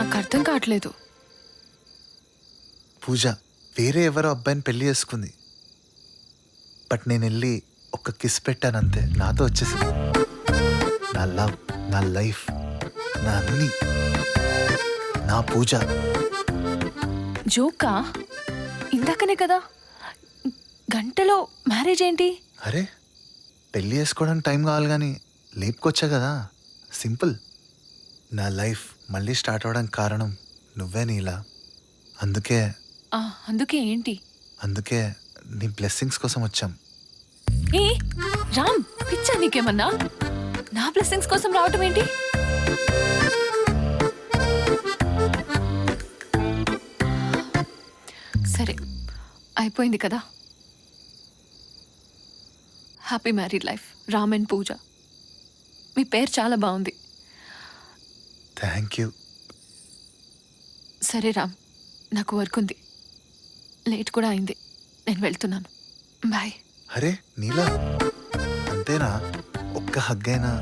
నాకు అర్థం కావట్లేదు. పూజ వేరే ఎవరో అబ్బాయిని పెళ్లి చేసుకుంది. బట్ నేను వెళ్ళి ఒక కిస్ పెట్టానంతే, నాతో వచ్చేసింది. నా లవ్, నా లైఫ్, నా అన్ని, నా పూజ. జోకా? ఇందాకనే కదా, గంటలో మ్యారేజ్ ఏంటి? అరే పెళ్లి చేసుకోవడానికి టైం కావాలి కానీ లేపుకొచ్చా కదా, సింపుల్. నా లైఫ్ మళ్ళీ స్టార్ట్ అవ్వడానికి కారణం నువ్వే నీలా. అందుకే అందుకే ఏంటి? అందుకే నీ బ్లెస్సింగ్స్ కోసం వచ్చాం. ఏ రామ్, పిచ్చా నీకేమన్నా? నా బ్లెస్సింగ్స్ కోసం రావటం ఏంటి? సరే అయిపోయింది కదా. Happy married life Ram and Pooja. మీ పేరు చాలా బాగుంది. Thank you. సరే రామ్, నాకు వర్క్ ఉంది, లేట్ కూడా అయింది, నేను వెళ్తున్నాను. బాయ్. అరే నీలా, అంతేనా? ఒక్క హగ్ అయినా